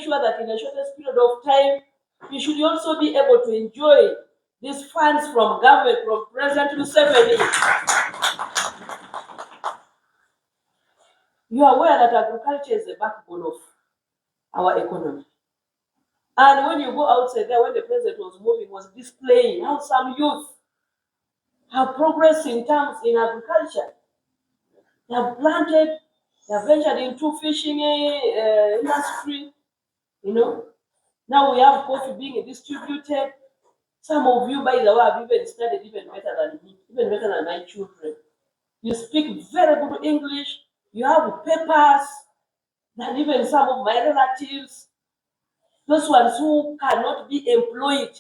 sure that in the shortest period of time, you should also be able to enjoy these funds from government, from President Museveni. You are aware that agriculture is the backbone of our economy. And when you go outside there, when the president was moving, was displaying how some youth have progressed in terms in agriculture. They have planted, they have ventured into fishing industry, Now we have coffee being distributed. Some of you, by the way, have even studied even better than me, even better than my children. You speak very good English. You have papers than even some of my relatives. Those ones who cannot be employed.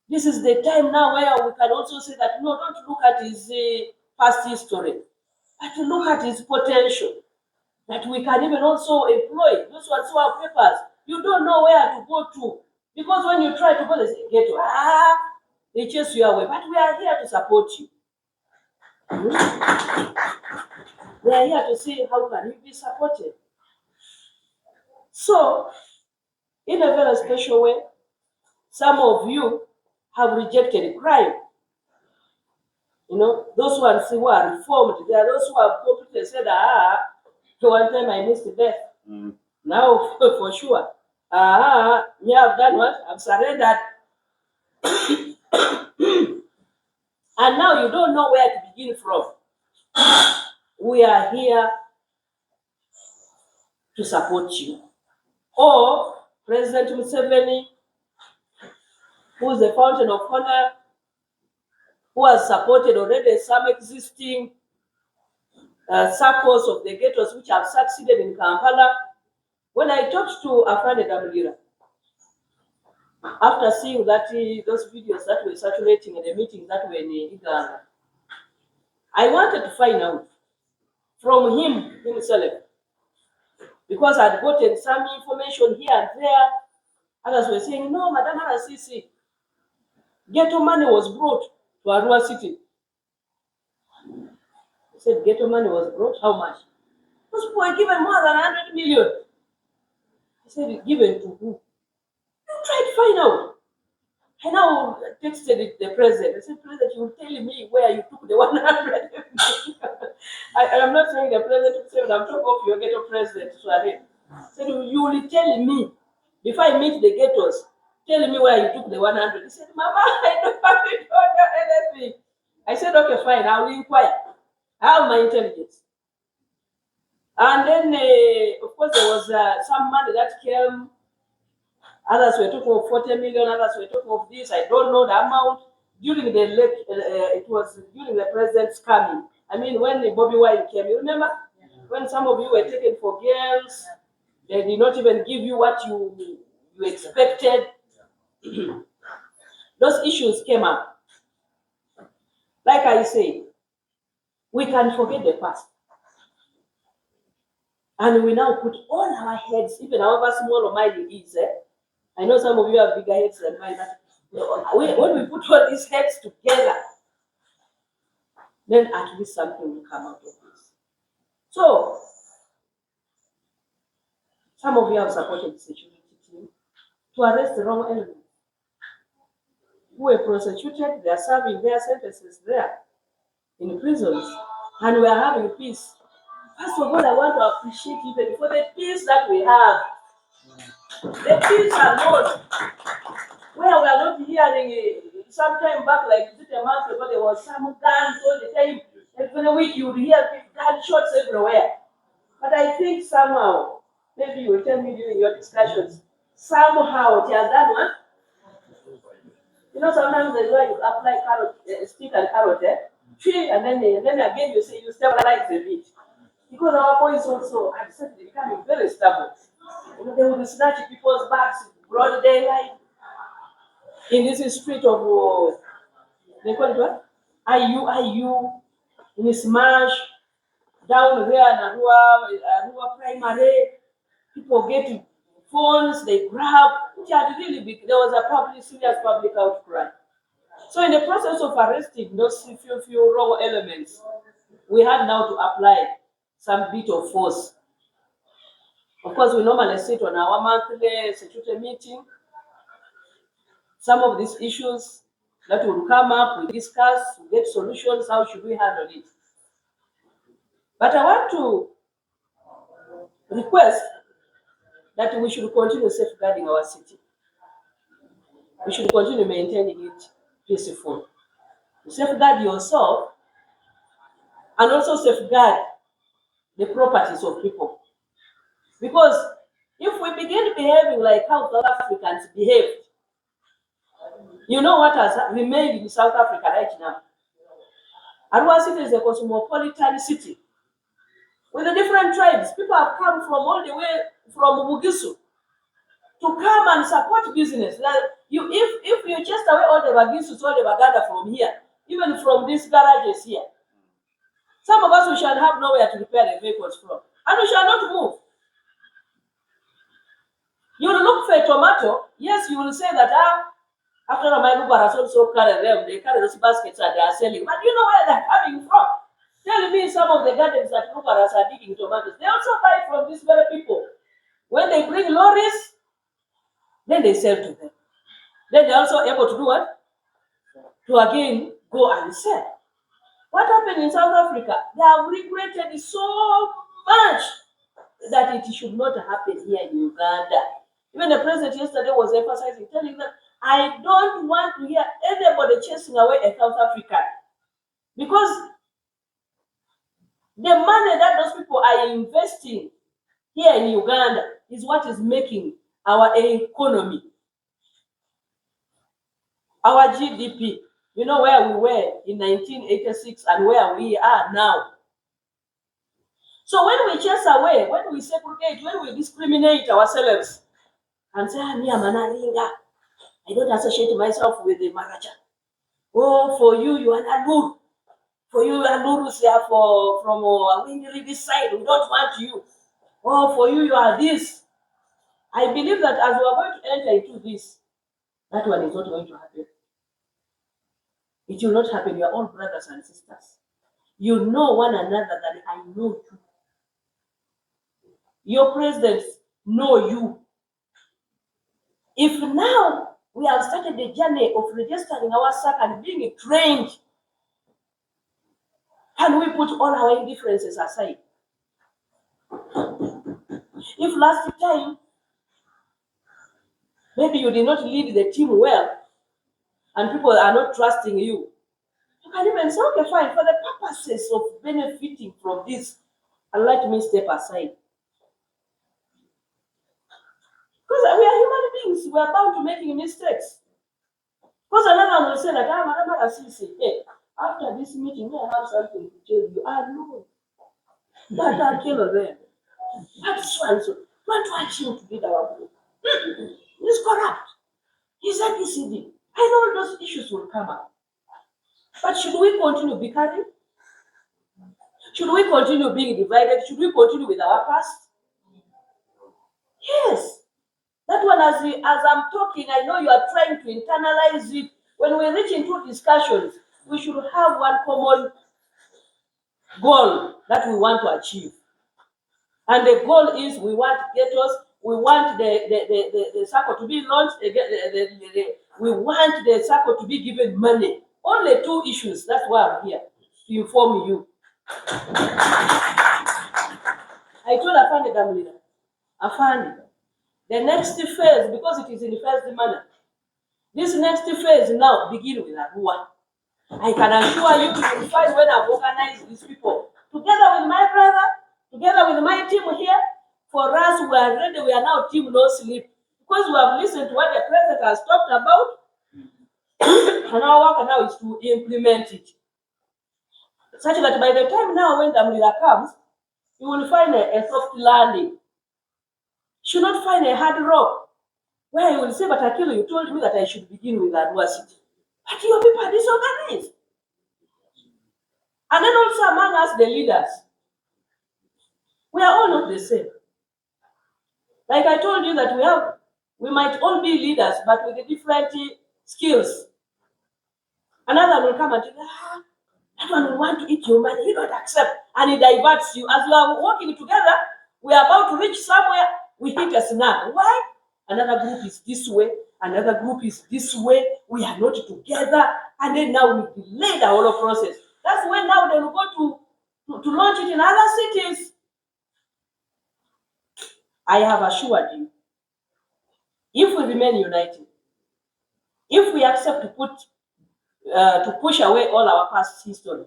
This is the time now where we can also say that, no, don't look at his past history, but look at his potential. That we can even also employ those ones who have papers. You don't know where to go to. Because when you try to go, they say, Ghetto, they chase you away. But we are here to support you. We are here to see how can you be supported. So, in a very special way, some of you have rejected crime. Those ones who are reformed, there are those who have completely said, one time I missed death. Now, for sure, you have done what? I've surrendered. And now you don't know where to begin from. We are here to support you. Or President Museveni, who is the fountain of honor, who has supported already some existing circles of the ghettos which have succeeded in Kampala. When I talked to Afande Damulira, after seeing that those videos that were circulating in the meetings that were in Uganda, I wanted to find out from him himself, because I'd gotten some information here and there. Others were saying, no, Madam RCC, ghetto money was brought to Arua City. I said, ghetto money was brought? How much? Those people were given more than 100 million. I said, given to who? You try to find out. I now texted the president. I said, President, you will tell me where you took the 100 million. I'm not saying the president, I'm talking of your ghetto president. So I said, you will tell me, before I meet the ghettos, tell me where you took the 100. He said, Mama, I don't know anything. I said, okay, fine, I will inquire. I have my intelligence. And then, of course, there was some money that came. Others were talking of 40 million, others were talking of this. I don't know the amount. During it was during the president's coming. I mean, when Bobby Wine came, you remember? Yeah. When some of you were taken for girls, they did not even give you what you expected. Those issues came up. Like I say, we can forget the past. And we now put all our heads, even however small or mine is. I know some of you have bigger heads than mine. When we put all these heads together, then at least something will come out of this. So, some of you have supported the security team to arrest the wrong elements who were prosecuted. They are serving their sentences there in prisons, and we are having peace. First of all, I want to appreciate even for the peace that we have. The peace alone, where we are not hearing sometime back, like a month ago, there was some guns all the time. Every week you would hear gunshots everywhere. But I think somehow, maybe you will tell me during your discussions, somehow it has done what? Sometimes there's why you apply carrot, stick and carrot, and then again you say you stabilize a bit. Because our boys also are suddenly becoming very stubborn. They will snatch people's bags in broad daylight. In this street of, they call it what? IU, in Smash, down there in Arua Primary, people get phones, they grab, which are really big. There was a serious public outcry. So in the process of arresting those few wrong elements, we had now to apply some bit of force. Of course, we normally sit on our monthly security meeting. Some of these issues that will come up, we discuss, we get solutions, how should we handle it. But I want to request that we should continue safeguarding our city. We should continue maintaining it peaceful. Safeguard yourself and also safeguard the properties of people. Because if we begin behaving like how South Africans behaved, you know what has remained in South Africa right now? Arua city is a cosmopolitan city with the different tribes. People have come from all the way from Bugisu to come and support business. Like if you chase away all the Bagisus, all the Baganda from here, even from these garages here, some of us we shall have nowhere to repair the vehicles from, and we shall not move. You will look for a tomato. Yes, you will say that after my neighbor has also carried them, they carry those baskets and they are selling. But you know where they're coming from? Tell me some of the gardens that Lucaras are digging tomatoes. They also buy from these very people. When they bring lorries, then they sell to them. Then they're also able to do what? To again go and sell. What happened in South Africa? They have regretted so much that it should not happen here in Uganda. Even the president yesterday was emphasizing, telling them, I don't want to hear anybody chasing away a South African. Because the money that those people are investing here in Uganda is what is making our economy, our GDP. You know where we were in 1986 and where we are now. So when we chase away, when we segregate, when we discriminate ourselves and say, I don't associate myself with the Maracha. Oh, for you, you are Nalur. For you, Nalurus are from Wingiri this side. We don't want you. Oh, for you, you are this. I believe that as we are going to enter into this, that one is not going to happen. It will not happen. You are all brothers and sisters. You know one another that I know you. Your presidents know you. If now we have started the journey of registering our SAC and being trained, can we put all our indifferences aside? If last time, maybe you did not lead the team well, and people are not trusting you, you can even say, okay, fine, for the purposes of benefiting from this, and let me step aside. Because we are human beings, we are bound to making mistakes. Because another one will say that, Madam RCC, hey, after this meeting, I have something to tell you. No. That Akello there. That's so. Don't want him to be our group. He's corrupt. He's ABCD. I know those issues will come up. But should we continue bickering? Should we continue being divided? Should we continue with our past? Yes. That one, as I'm talking, I know you are trying to internalize it. When we reach into discussions, we should have one common goal that we want to achieve. And the goal is we want ghettos, we want the circle to be launched, we want the circle to be given money. Only two issues, that's why I'm here, to inform you. I told Afandi Damlina, Afandi, the next phase, because it is in the first manner, this next phase now begin with Arua. I can assure you, you will find when I've organized these people, together with my brother, together with my team here, for us, we are ready, we are now team no sleep. Because we have listened to what the president has talked about, and our work now is to implement it. Such that by the time now when Damlina comes, you will find a soft landing. You should not find a hard rock where you will say, but Akello, you told me that I should begin with Arua City. But your people are disorganized. And then also among us, the leaders, we are all not the same. Like I told you that we might all be leaders, but with different skills. Another will come and tell you, that one will want to eat your money, you don't accept, and it diverts you. As you are working together, We are about to reach somewhere, we hit a snag. Why? Another group is this way, another group is this way, we are not together, and then now we delay the whole process. That's when now they will go to launch it in other cities. I have assured you, if we remain united, if we accept to push away all our past history,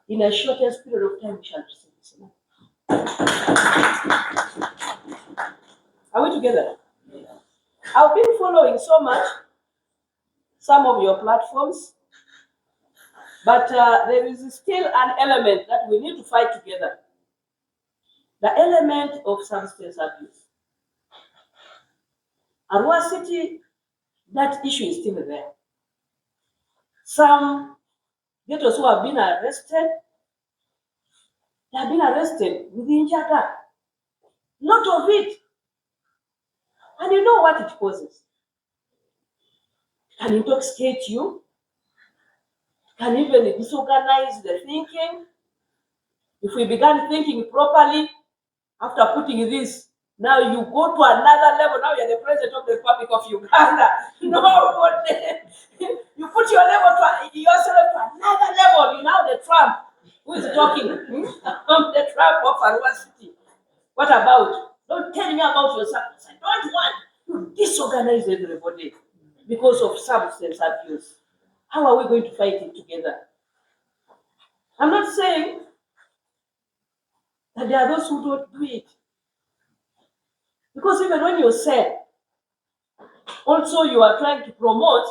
in a shortest period of time we shall receive this. Are we together? I've been following so much some of your platforms, but there is still an element that we need to fight together. The element of substance abuse. Arua City, that issue is still there. Some ghettos who have been arrested, they have been arrested within Jakarta. Lot of it. And you know what it causes? It can intoxicate you, can even disorganize the thinking. If we began thinking properly, after putting this, now you go to another level. Now you're the president of the Republic of Uganda. You put yourself to another level. You're now the Trump. Who is talking? I'm the Trump of Arua City. What about? Don't tell me about your substance. I don't want to disorganize everybody because of substance abuse. How are we going to fight it together? I'm not saying that there are those who don't do it. Because even when you say, also you are trying to promote,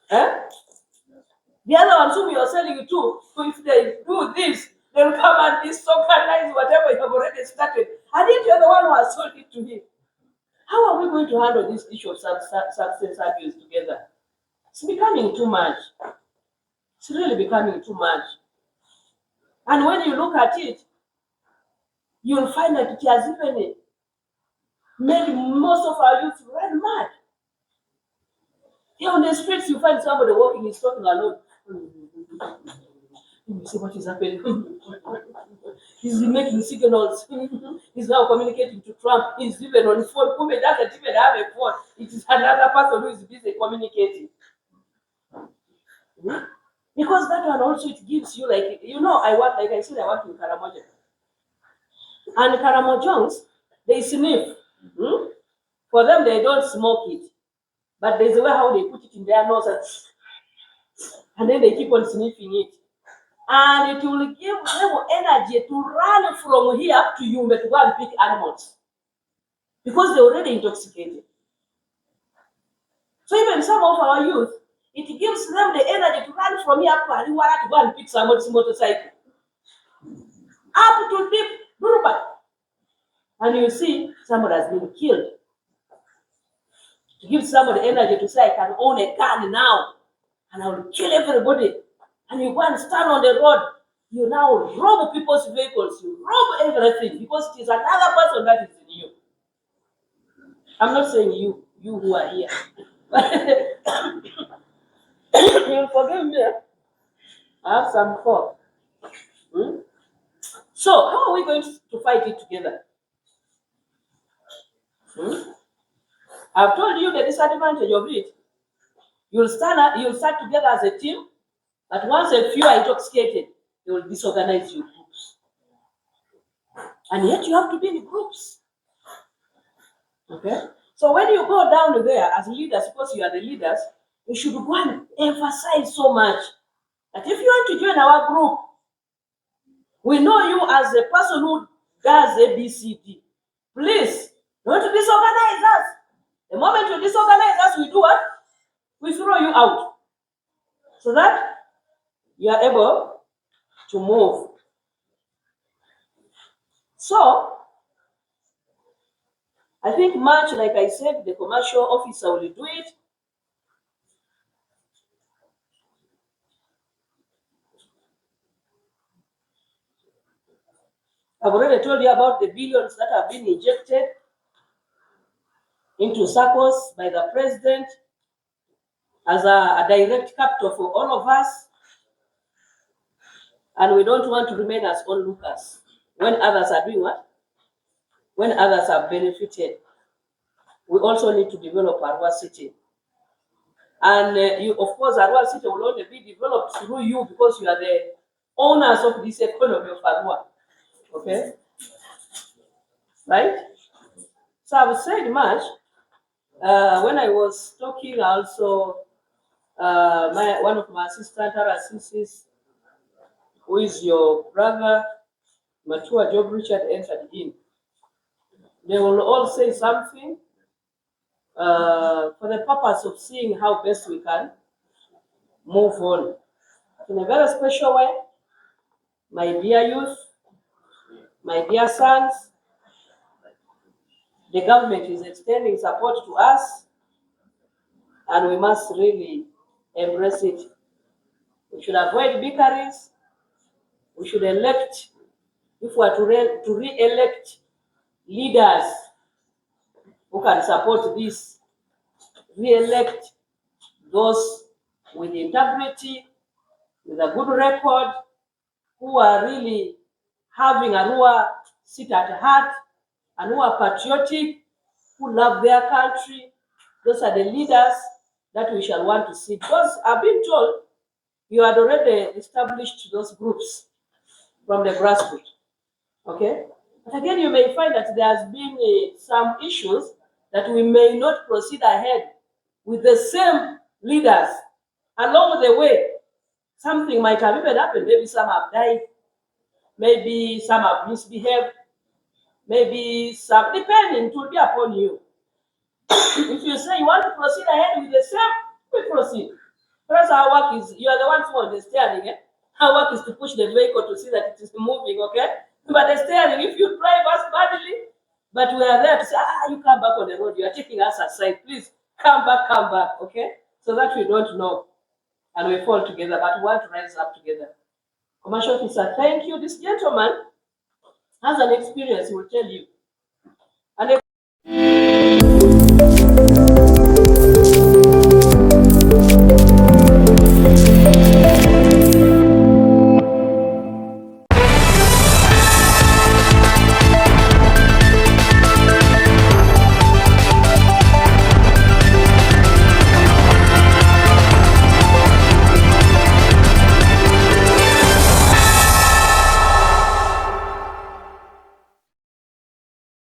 the other ones whom you are selling it to, so if they do this, they'll come and disorganize whatever you have already started. And if you're the one who has sold it to him, how are we going to handle this issue of substance abuse together? It's becoming too much. It's really becoming too much. And when you look at it, you'll find that it has even made most of our youth run mad. Here on the streets, you find somebody walking, he's talking alone. You see what is happening. He's making signals. He's now communicating to Trump. He's even on phone. Kume doesn't even have a phone. It is another person who is busy communicating. Because that one also, it gives you like, I work in Karamoja. And Karamojons, they sniff. For them, they don't smoke it. But there's a way how they put it in their nose and then they keep on sniffing it. And it will give them energy to run from here to Yumbe to go and pick animals. Because they're already intoxicated. So even some of our youth, it gives them the energy to run from here to Arua to go and pick somebody's motorcycle. Up to deep Durban. And you see, somebody has been killed. To give somebody energy to say, I can own a gun now, and I will kill everybody. And you go and stand on the road, you now rob people's vehicles, you rob everything, because it is another person that is in you. I'm not saying you who are here. You'll forgive me. I have some thought. So, how are we going to fight it together? I've told you the disadvantage of it. You'll start together as a team, but once a few are intoxicated, they will disorganize your groups. And yet you have to be in groups. Okay? So when you go down there as leaders, suppose you are the leaders, you should go and emphasize so much that if you want to join our group, we know you as a person who does ABCD. Please, don't disorganize us. The moment you disorganize us, we do what? We throw you out. So that you are able to move. So, I think March, like I said, the commercial officer will do it. I've already told you about the billions that have been injected into circles by the president as a direct capital for all of us. And we don't want to remain as onlookers. when others are doing what? When others are benefited, we also need to develop Arua City. And you, of course, Arua City will only be developed through you because you are the owners of this economy of Arua. Okay? Right? So I've said much. When I was talking, also, one of my assistant RCCs, who is your brother, Matua Job Richard, entered in. They will all say something for the purpose of seeing how best we can move on. In a very special way, my dear youth, my dear sons, the government is extending support to us, and we must really embrace it. We should avoid bickerings. We should elect, if we are to re-elect leaders who can support this, re-elect those with integrity, with a good record, who are really having Arua sit at heart, and who are patriotic, who love their country. Those are the leaders that we shall want to see. Because I've been told you had already established those groups from the grassroots. Okay? But again, you may find that there has been some issues that we may not proceed ahead with the same leaders. Along the way, something might have even happened. Maybe some have died. Maybe some have misbehaved. Maybe some, depending, it will be upon you. If you say you want to proceed ahead with the same, we proceed. Because our work is, you are the ones who are the steering. Our work is to push the vehicle to see that it is moving, okay? But the steering, if you drive us badly, but we are there to say, you come back on the road, you are taking us aside, please come back, okay? So that we don't know and we fall together, but we want to rise up together. Commercial officer, thank you. This gentleman has an experience, he will tell you.